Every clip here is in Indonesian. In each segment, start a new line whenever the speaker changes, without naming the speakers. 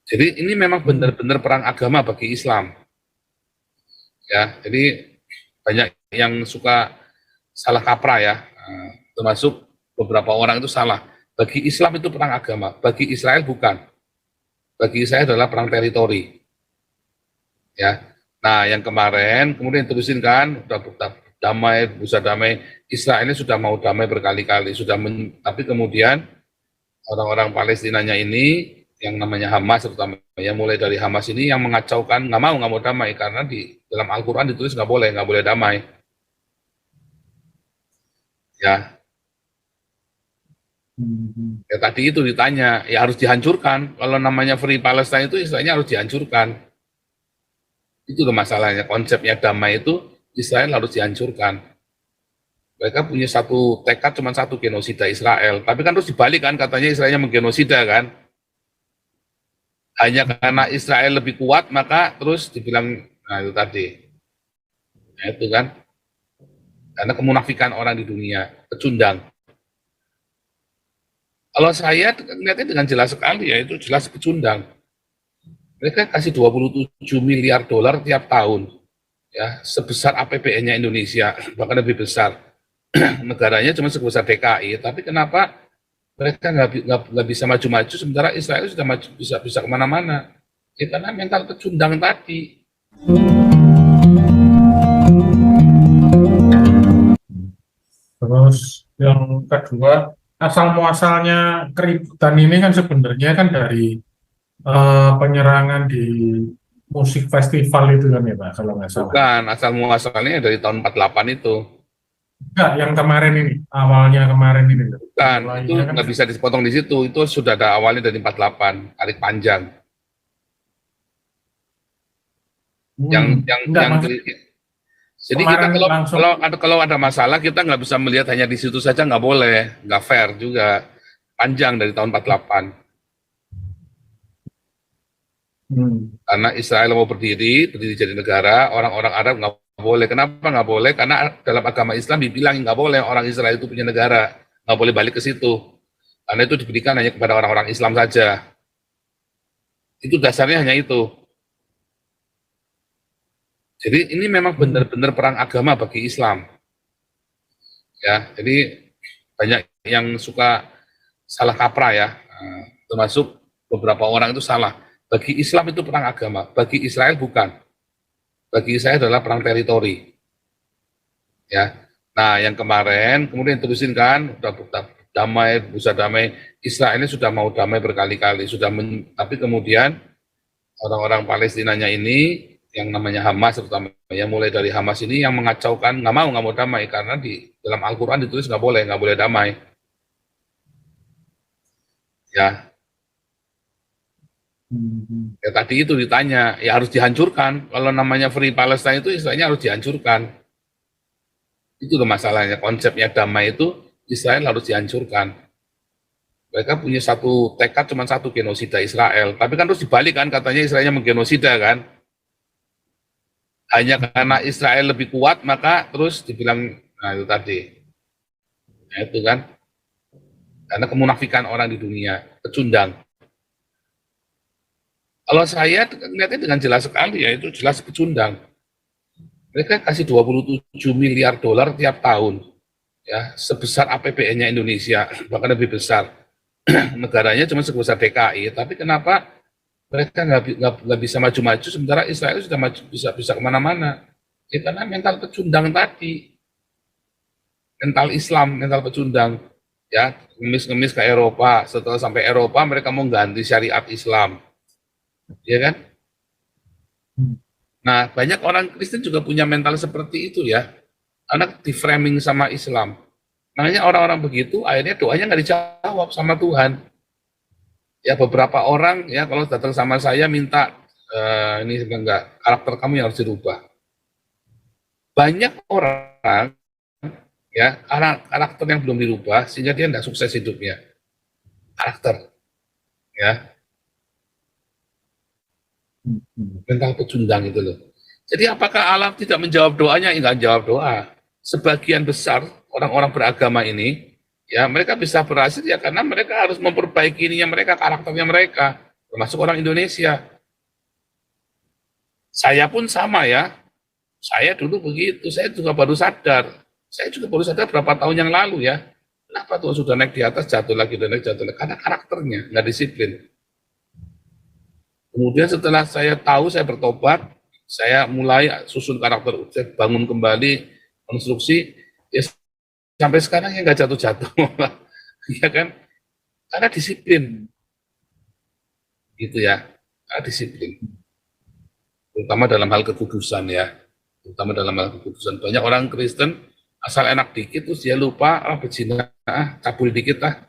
Jadi ini memang benar-benar perang agama bagi Islam. Ya, jadi banyak yang suka salah kaprah ya, termasuk beberapa orang itu salah. Bagi Islam itu perang agama, bagi Israel bukan. Bagi saya adalah perang teritori. Ya, nah yang kemarin kemudian terusin kan, udah damai, bisa damai. Israel ini sudah mau damai berkali-kali, tapi kemudian orang-orang Palestinanya ini yang namanya Hamas terutama ya, mulai dari Hamas ini yang mengacaukan, nggak mau damai karena di dalam Al-Quran ditulis nggak boleh damai ya. Ya tadi itu ditanya, ya harus dihancurkan. Kalau namanya Free Palestine itu istilahnya harus dihancurkan. Itu loh masalahnya, konsepnya damai itu Israel harus dihancurkan. Mereka punya satu tekad, cuma satu, genosida Israel. Tapi kan terus dibalik kan, katanya Israelnya menggenosida kan. Hanya karena Israel lebih kuat, maka terus dibilang, nah itu tadi. Nah itu kan, karena kemunafikan orang di dunia, pecundang. Kalau saya lihatnya dengan jelas sekali ya, itu jelas pecundang. Mereka kasih 27 miliar dolar tiap tahun, ya sebesar APBN-nya Indonesia, bahkan lebih besar. Negaranya cuma sebesar DKI, tapi kenapa mereka nggak bisa maju-maju sementara Israel sudah maju, bisa kemana-mana? Ya, karena mental pecundang tadi.
Terus yang kedua, asal muasalnya keributan ini kan sebenarnya kan dari penyerangan di musik festival itu kan ya Pak, kalau nggak salah.
Bukan, asal muasalnya dari tahun 48 itu.
Enggak, yang kemarin ini, awalnya kemarin ini.
Bukan, itu
Mulainya kan,
nggak bisa dipotong di situ. Itu sudah ada awalnya dari 48, tarik panjang.
enggak,
Yang
Mas,
jadi kita
kemarin langsung,
kalau ada masalah kita nggak bisa melihat hanya di situ saja, nggak boleh, nggak fair juga. Panjang dari tahun 48. Karena Israel mau berdiri jadi negara, orang-orang Arab nggak boleh. Kenapa nggak boleh? Karena dalam agama Islam dibilang nggak boleh orang Israel itu punya negara, nggak boleh balik ke situ. Karena itu diberikan hanya kepada orang-orang Islam saja. Itu dasarnya hanya itu. Jadi ini memang benar-benar perang agama bagi Islam. Ya, jadi banyak yang suka salah kaprah ya, termasuk beberapa orang itu salah. Bagi Islam itu perang agama, bagi Israel bukan. Bagi saya adalah perang teritori. Ya, nah yang kemarin kemudian terusin kan, udah damai, bisa damai. Israel ini sudah mau damai berkali-kali, tapi kemudian orang-orang Palestinanya ini yang namanya Hamas terutama ya, mulai dari Hamas ini yang mengacaukan, nggak mau damai karena di dalam Al-Quran ditulis nggak boleh damai ya. Ya tadi itu ditanya, ya harus dihancurkan. Kalau namanya Free Palestine itu istilahnya harus dihancurkan. Itu loh masalahnya, konsepnya damai itu Israel harus dihancurkan. Mereka punya satu tekad, cuma satu, genosida Israel. Tapi kan terus dibalik kan, katanya Israelnya menggenosida kan. Hanya karena Israel lebih kuat, maka terus dibilang, nah itu tadi. Nah itu kan, karena kemunafikan orang di dunia, pecundang. Kalau saya lihatnya dengan jelas sekali ya, itu jelas pecundang. Mereka kasih 27 miliar dolar tiap tahun, ya sebesar APBN-nya Indonesia, bahkan lebih besar. Negaranya cuma sebesar DKI, tapi kenapa mereka nggak bisa maju-maju sementara Israel sudah maju, bisa kemana-mana? Ya karena mental pecundang tadi, mental Islam, mental pecundang. Ya, ngemis-ngemis ke Eropa, setelah sampai Eropa mereka mau ganti syariat Islam, ya kan? Nah, banyak orang Kristen juga punya mental seperti itu ya, anak di framing sama Islam. Makanya orang-orang begitu akhirnya doanya nggak dijawab sama Tuhan. Ya beberapa orang ya kalau datang sama saya minta ini enggak, karakter kamu yang harus dirubah. Banyak orang ya karakter yang belum dirubah sehingga dia tidak sukses hidupnya. Karakter ya, mental pecundang itu loh. Jadi apakah Allah tidak menjawab doanya? Enggak jawab doa. Sebagian besar orang-orang beragama ini ya mereka bisa berhasil ya karena mereka harus memperbaiki ininya mereka, karakternya mereka. termasuk orang Indonesia. Saya pun sama ya, saya dulu begitu, saya juga baru sadar. Saya juga baru sadar berapa tahun yang lalu ya. Kenapa tuh sudah naik di atas, jatuh lagi, udah naik, jatuh lagi. Karena karakternya, nggak disiplin. Kemudian setelah saya tahu, saya bertobat, saya mulai susun karakter, saya bangun kembali, konstruksi, ya sampai sekarang ya nggak jatuh-jatuh. Ya kan? Karena disiplin. Gitu ya, karena disiplin. Terutama dalam hal kekudusan ya. Terutama dalam hal kekudusan. Banyak orang Kristen, asal enak dikit, terus dia lupa, berzina, cabul dikit lah.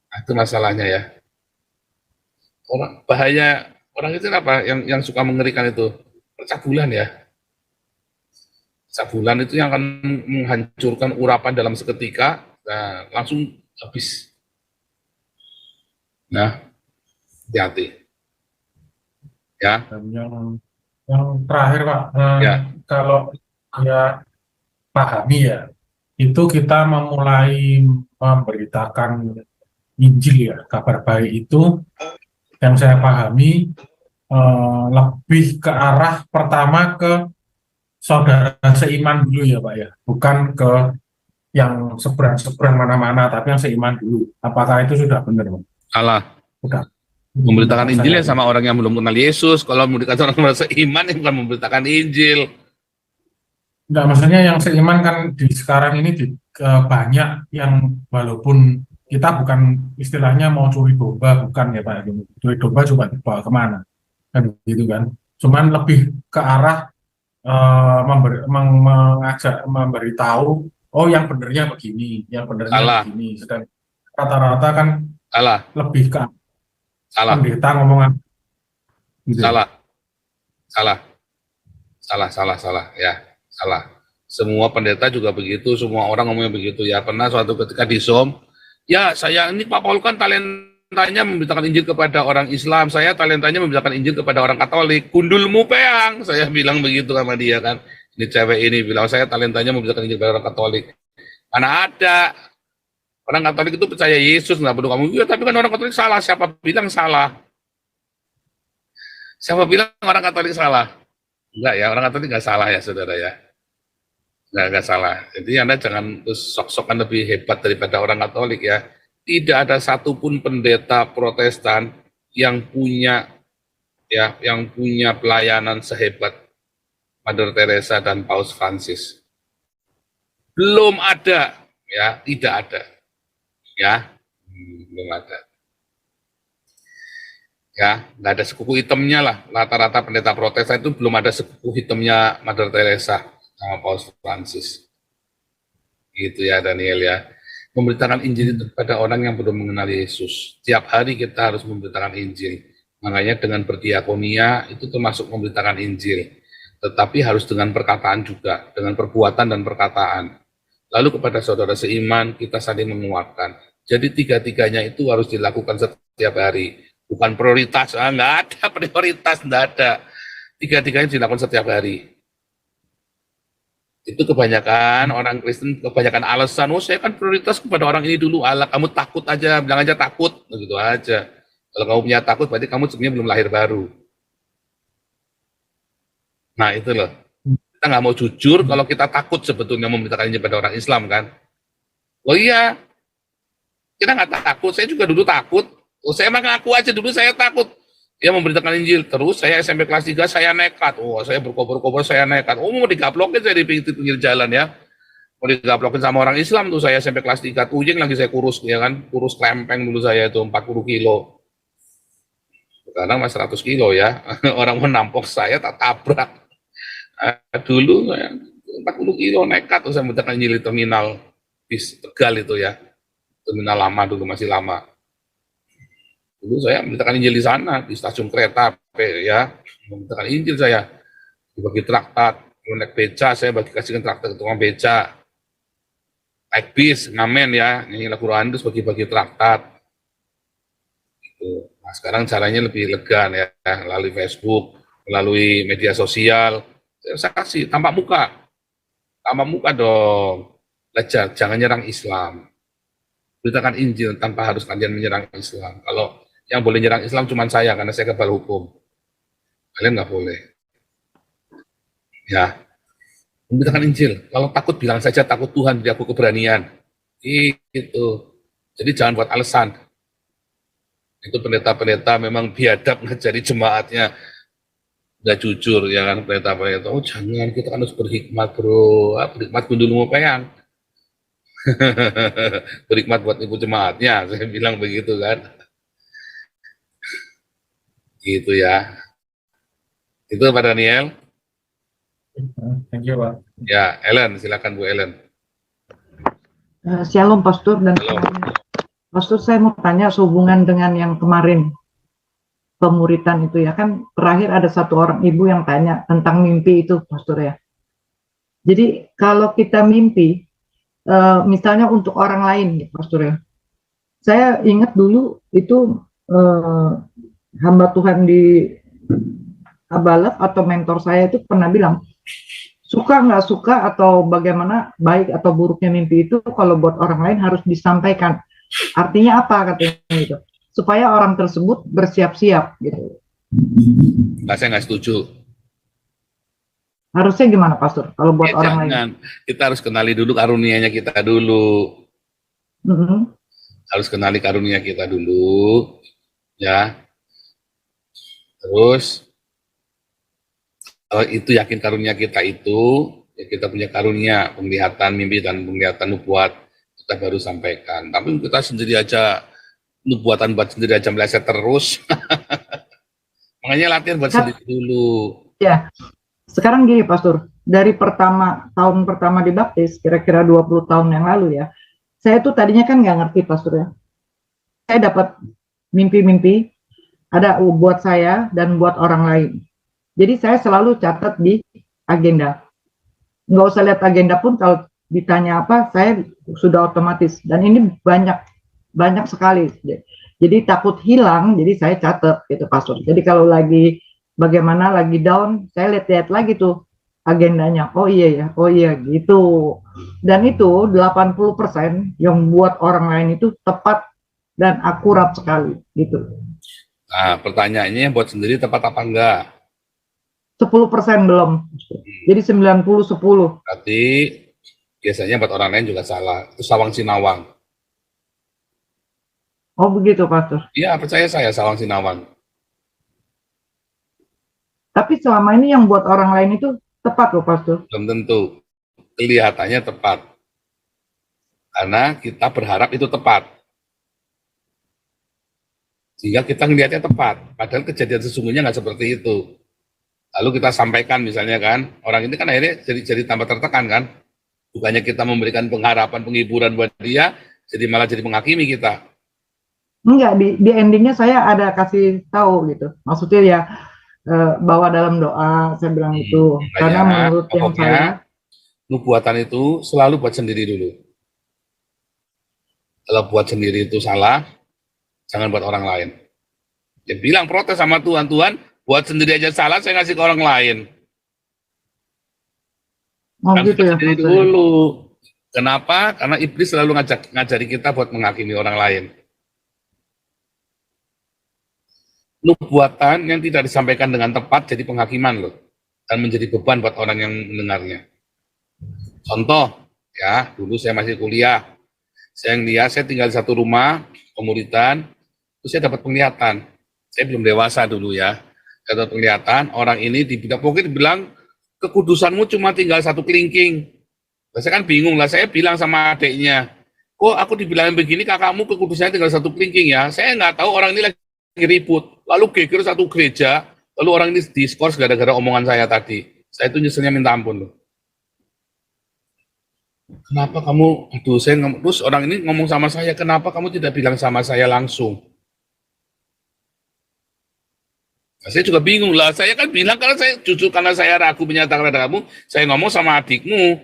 Nah, itu masalahnya ya. Bahaya orang itu apa? Yang suka mengerikan itu percabulan ya. Percabulan itu yang akan menghancurkan urapan dalam seketika, nah, langsung habis. Nah, hati-hati. Ya.
Dan yang terakhir Pak,
Ya.
kalau ya pahami ya, itu kita memulai memberitakan Injil ya, kabar baik itu yang saya pahami lebih ke arah pertama ke saudara seiman dulu ya Pak ya, bukan ke yang seberang-seberang mana-mana, tapi yang seiman dulu. Apakah itu sudah benar Pak?
Salah.
Sudah.
Memberitakan Injil ya sama orang yang belum kenal Yesus. Kalau memberitakan orang merasa iman, ya bukan memberitakan Injil.
Enggak, maksudnya yang seiman kan di sekarang ini banyak yang walaupun kita bukan istilahnya mau curi domba, bukan ya Pak. Curi domba coba dibawa kemana? Kan gitu kan. Cuman lebih ke arah mengajak, memberitahu, oh yang benernya begini, yang benernya begini. Sedang rata-rata kan lebih ke pendeta ngomongan gitu. Salah
ya, salah. Semua pendeta juga begitu, semua orang ngomongnya begitu ya. Pernah suatu ketika di Zoom, ya saya ini Pak Paul kan talentanya memberitakan Injil kepada orang Islam, saya talentanya memberitakan Injil kepada orang Katolik. Gundulmu peang, saya bilang begitu sama dia kan. Ini cewek ini bilang, saya talentanya memberitakan Injil kepada orang Katolik. Mana ada orang Katolik itu percaya Yesus, nggak perlu kamu. Ya, tapi kan orang Katolik salah. Siapa bilang salah? Siapa bilang orang Katolik salah? Enggak ya, orang Katolik nggak salah ya, saudara ya. Nggak salah. Jadi Anda jangan sok-sokan lebih hebat daripada orang Katolik ya. Tidak ada satupun pendeta Protestan yang punya pelayanan sehebat Mother Teresa dan Paus Francis. Belum ada, ya, tidak ada. Ya, belum ada. Ya, nggak ada sekuku hitamnya lah. Rata-rata pendeta Protestan itu belum ada sekuku hitamnya Mother Teresa sama Paus Francis. Gitu ya Daniel ya. Memberitakan Injil itu kepada orang yang belum mengenal Yesus. Tiap hari kita harus memberitakan Injil. Makanya dengan berdiakonia itu termasuk memberitakan Injil. Tetapi harus dengan perkataan juga, dengan perbuatan dan perkataan. Lalu kepada saudara seiman, kita saling menguatkan. Jadi tiga-tiganya itu harus dilakukan setiap hari. Bukan prioritas, nggak ada prioritas, nggak ada. Tiga-tiganya dilakukan setiap hari. Itu kebanyakan orang Kristen, kebanyakan alasan, oh saya kan prioritas kepada orang ini dulu, Allah kamu takut aja, bilang aja takut, begitu aja. Kalau kamu punya takut, berarti kamu sebenarnya belum lahir baru. Nah itu loh, kita nggak mau jujur kalau kita takut sebetulnya memberitakan Injil pada orang Islam kan. Oh iya, kita nggak takut, saya juga dulu takut, oh saya emang ngaku aja dulu saya takut. Ya memberitakan Injil, terus saya SMP kelas 3 saya nekat, saya berkobar-kobar saya nekat, mau digaplokin saya di pinggir jalan ya, mau digaplokin sama orang Islam tuh saya SMP kelas 3, ujung lagi saya kurus ya kan, kurus klempeng dulu saya itu 40 kilo, sekarang mas 100 kilo ya, orang menampok saya tak tabrak, dulu saya 40 kilo nekat tuh saya memberitakan Injil di terminal bis Tegal itu ya, terminal lama dulu masih lama. Dulu saya memberitakan Injil di sana, di stasiun kereta ya, memberitakan Injil saya, dibagi traktat, naik beca, saya kasihkan traktat ke tukang beca, naik bis, ngamen ya, ini lagu rohani terus bagi-bagi traktat. Gitu. Nah sekarang caranya lebih elegan ya, melalui Facebook, melalui media sosial, saya kasih tampak muka dong, belajar, jangan nyerang Islam. Beritakan Injil tanpa harus kalian menyerang Islam. Kalau Yang boleh nyerang Islam cuma saya, karena saya kebal hukum. Kalian nggak boleh. Ya, memberitakan Injil. Kalau takut bilang saja takut Tuhan, beri aku keberanian. Itu. Jadi jangan buat alasan. Itu pendeta-pendeta memang biadab ngajari jemaatnya, nggak jujur ya kan pendeta-pendeta. Oh jangan, kita kan harus berhikmat bro. Berhikmat dulu mau peyang. Berhikmat buat ibu jemaatnya, saya bilang begitu kan. Gitu ya. Itu Pak Daniel.
Thank you, Pak.
Ya, Ellen, silakan Bu Ellen.
Shalom Pastor dan
Halo.
Pastor, saya mau tanya sehubungan dengan yang kemarin pemuritan itu ya, kan terakhir ada satu orang ibu yang tanya tentang mimpi itu Pastor ya. Jadi kalau kita mimpi misalnya untuk orang lain ya Pastor ya, saya ingat dulu itu hamba Tuhan di Abalak atau mentor saya itu pernah bilang, suka nggak suka atau bagaimana baik atau buruknya mimpi itu kalau buat orang lain harus disampaikan. Artinya apa katanya gitu, supaya orang tersebut bersiap-siap gitu.
Nah, saya nggak setuju.
Harusnya gimana Pastor kalau buat orang lain?
Jangan. Kita harus kenali dulu karunia-Nya kita dulu. Harus kenali karunia kita dulu, ya. Terus kalau itu yakin karunia kita itu, ya kita punya karunia penglihatan mimpi dan penglihatan nubuat, kita baru sampaikan. Tapi kita sendiri aja nubuatan buat sendiri aja meleset terus. Makanya latihan buat sendiri dulu.
Ya. Sekarang gini Pastor, dari tahun pertama dibaptis, kira-kira 20 tahun yang lalu ya, saya tuh tadinya kan nggak ngerti Pastor ya. Saya dapat mimpi-mimpi, ada buat saya dan buat orang lain. Jadi saya selalu catat di agenda. Nggak usah lihat agenda pun, kalau ditanya apa, saya sudah otomatis. Dan ini banyak sekali. Jadi takut hilang, jadi saya catat gitu Pastor. Jadi kalau lagi bagaimana lagi down, saya lihat lagi tuh agendanya. Oh iya gitu. Dan itu 80% yang buat orang lain itu tepat dan akurat sekali gitu.
Nah, pertanyaannya buat sendiri tepat apa enggak?
10% belum. Jadi 90-10.
Berarti biasanya buat orang lain juga salah. Itu sawang sinawang.
Oh begitu Pastor.
Iya, percaya saya sawang sinawang.
Tapi selama ini yang buat orang lain itu tepat loh Pastor.
Belum tentu. Kelihatannya tepat. Karena kita berharap itu tepat. Sehingga kita ngelihatnya tepat. Padahal kejadian sesungguhnya nggak seperti itu. Lalu kita sampaikan misalnya kan, orang ini kan akhirnya jadi tambah tertekan kan. Bukannya kita memberikan pengharapan, penghiburan buat dia, jadi malah jadi menghakimi kita.
Enggak, di endingnya saya ada kasih tahu gitu. Maksudnya ya bawa dalam doa, saya bilang itu. Karena menurut yang saya,
nubuatan itu selalu buat sendiri dulu. Kalau buat sendiri itu salah, jangan buat orang lain. Dia bilang protes sama Tuhan, Tuhan buat sendiri aja salah, saya ngasih ke orang lain.
oh
Kan
gitu ya
sendiri
Pastor.
dulu. Kenapa? Karena iblis selalu ngajari kita buat menghakimi orang lain. Nubuatan yang tidak disampaikan dengan tepat jadi penghakiman loh. Dan menjadi beban buat orang yang mendengarnya. Contoh, ya, dulu saya masih kuliah. Saya ngeliat, saya tinggal di satu rumah, pemuritan, terus saya dapat penglihatan. Saya belum dewasa dulu ya. Saya dapat penglihatan, orang ini pokoknya dibilang, kekudusanmu cuma tinggal satu kelingking. Saya kan bingung lah, saya bilang sama adiknya, kok aku dibilangin begini, kakakmu kekudusannya tinggal satu kelingking ya. Saya nggak tahu orang ini lagi ribut. Lalu geger satu gereja, lalu orang ini diskors gara-gara omongan saya tadi. Saya itu nyeselnya minta ampun loh. Kenapa kamu, terus orang ini ngomong sama saya, kenapa kamu tidak bilang sama saya langsung? Nah, saya juga bingung lah, saya kan bilang karena saya ragu menyatakan kepada kamu, saya ngomong sama adikmu,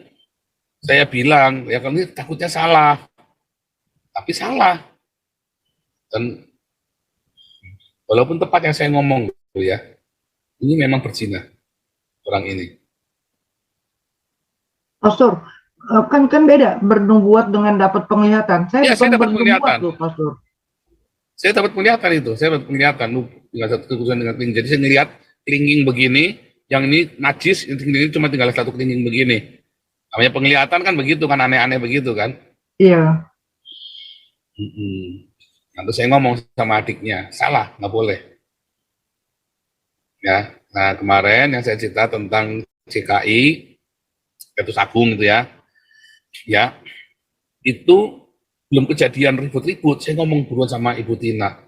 saya bilang, ya kamu takutnya salah, tapi salah. Dan walaupun tepat yang saya ngomong, ya, ini memang berzina orang ini.
Pastor, kan beda bernubuat dengan dapat penglihatan. Saya
Ya,
bukan
saya dapat
bernubuat
penglihatan.
loh Pastor.
Saya dapat penglihatan itu, saya dapat penglihatan dengan satu kekhususan dengan kelingking. Jadi saya ngelihat kelingking begini, yang ini najis, ini cuma tinggal satu kelingking begini. Namanya penglihatan kan begitu kan, aneh-aneh begitu kan.
Iya.
Nanti saya ngomong sama adiknya, salah, nggak boleh. Ya, nah kemarin yang saya cerita tentang CKI, Ketus Agung itu ya, itu belum kejadian ribut-ribut, saya ngomong buruan sama Ibu Tina.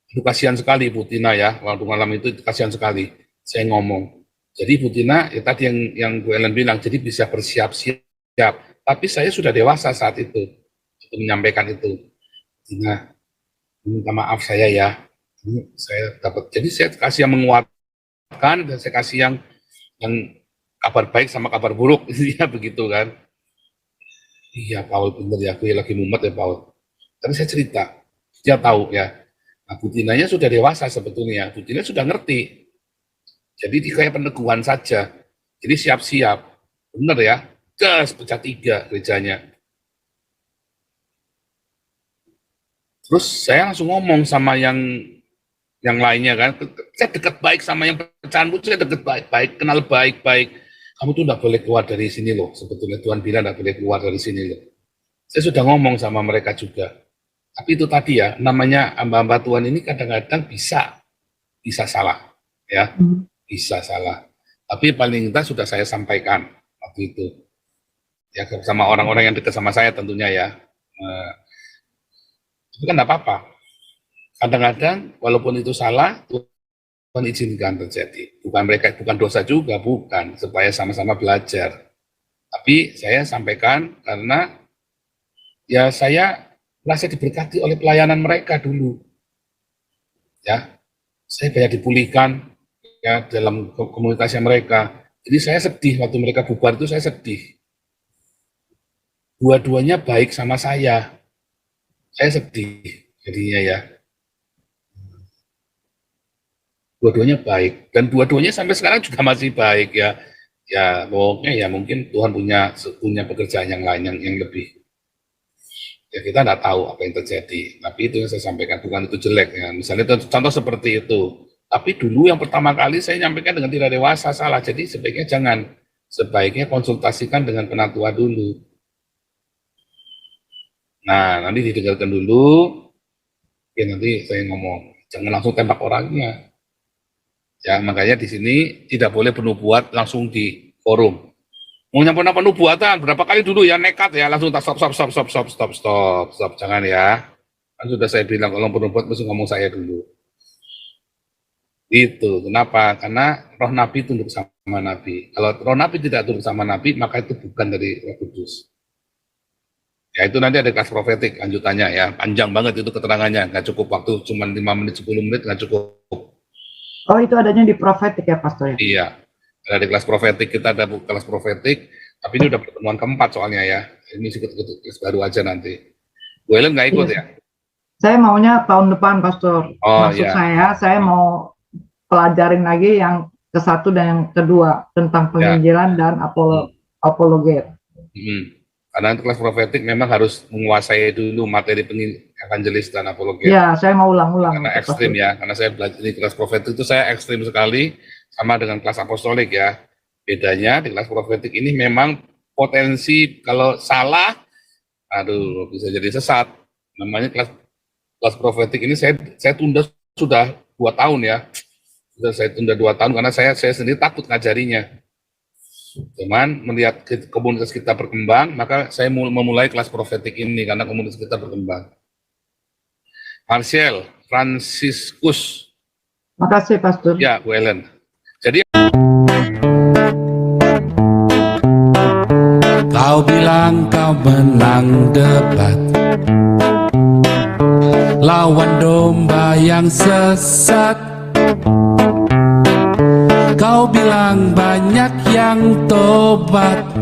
Itu kasihan sekali Ibu Tina ya, waktu malam itu kasihan sekali. Saya ngomong. Jadi Ibu Tina, ya tadi yang Bu Ellen bilang, jadi bisa bersiap-siap. Tapi saya sudah dewasa saat itu, untuk menyampaikan itu. Tina, minta maaf saya ya, ini saya dapat. Jadi saya kasih yang menguatkan, dan saya kasih yang kabar baik sama kabar buruk, ya begitu kan. Iya Paul, bener ya, aku lagi mumet ya Paul. Tapi saya cerita, dia tahu ya. Nah, Bu Tinanya sudah dewasa sebetulnya, Bu Tina sudah ngerti. Jadi kayak peneguhan saja. Jadi siap-siap, bener ya, gas pecah 3 gerejanya. Terus saya langsung ngomong sama yang lainnya kan, saya dekat baik sama yang pecahan putus, saya dekat baik-baik, kenal baik-baik. Kamu tuh nggak boleh keluar dari sini loh, sebetulnya Tuhan bilang nggak boleh keluar dari sini loh. Saya sudah ngomong sama mereka juga. Tapi itu tadi ya, namanya hamba-hamba Tuhan ini kadang-kadang bisa salah, ya, bisa salah. Tapi paling tidak sudah saya sampaikan waktu itu, ya sama orang-orang yang dekat sama saya tentunya ya. Itu kan nggak apa-apa. Kadang-kadang walaupun itu salah, Tuhan izinkan terjadi. Bukan dosa juga, bukan, supaya sama-sama belajar. Tapi saya sampaikan karena ya saya merasa diberkati oleh pelayanan mereka dulu. Ya, saya banyak dipulihkan ya dalam komunitasnya mereka. Jadi saya sedih waktu mereka bubar itu, saya sedih. Dua-duanya baik sama saya sedih jadinya ya. Dua-duanya baik, dan dua-duanya sampai sekarang juga masih baik ya. Ya pokoknya ya mungkin Tuhan punya pekerjaan yang lain yang lebih. Ya kita nggak tahu apa yang terjadi, tapi itu yang saya sampaikan, bukan itu jelek ya. Misalnya contoh seperti itu. Tapi dulu yang pertama kali saya nyampaikan dengan tidak dewasa, salah. Jadi sebaiknya jangan. Sebaiknya konsultasikan dengan penatua dulu. Nah nanti didengarkan dulu. Ya nanti saya ngomong, jangan langsung tembak orangnya. Ya, makanya di sini tidak boleh penubuat langsung di forum. Mau nyampe penubuatan berapa kali dulu ya nekat ya, langsung stop, jangan ya. Kan sudah saya bilang kalau penubuat mesti ngomong saya dulu. Itu kenapa? Karena roh nabi tunduk sama nabi. Kalau roh nabi tidak tunduk sama nabi, maka itu bukan dari Roh Kudus. Ya itu nanti ada kelas profetik lanjutannya ya, panjang banget itu keterangannya, nggak cukup waktu cuma 5 menit 10 menit, nggak cukup.
Oh, itu adanya di profetik ya, Pastor? Ya?
Iya, ada di kelas profetik, kita ada kelas profetik, tapi ini udah pertemuan keempat soalnya ya. Ini kelas baru aja nanti. Bu Ellen nggak ikut ya?
Saya maunya tahun depan, Pastor.
Oh,
maksud
iya.
saya mau pelajarin lagi yang ke-1 dan yang kedua tentang penginjilan dan apologet.
Karena untuk kelas profetik memang harus menguasai dulu materi evangelis dan apologet.
Ya, saya mau ulang-ulang.
Karena ekstrim ya, karena saya belajar di kelas profetik itu saya ekstrim sekali, sama dengan kelas apostolik ya. Bedanya di kelas profetik ini memang potensi kalau salah, aduh bisa jadi sesat. Namanya kelas profetik ini saya tunda sudah 2 tahun ya. Sudah saya tunda 2 tahun karena saya sendiri takut ngajarinya. Cuman melihat komunitas kita berkembang, maka saya memulai kelas profetik ini karena komunitas kita berkembang. Marcel, Franciscus.
Makasih, Pastor.
Ya, Bu Ellen. Jadi
kau bilang kau menang debat lawan domba yang sesat. Kau bilang banyak yang tobat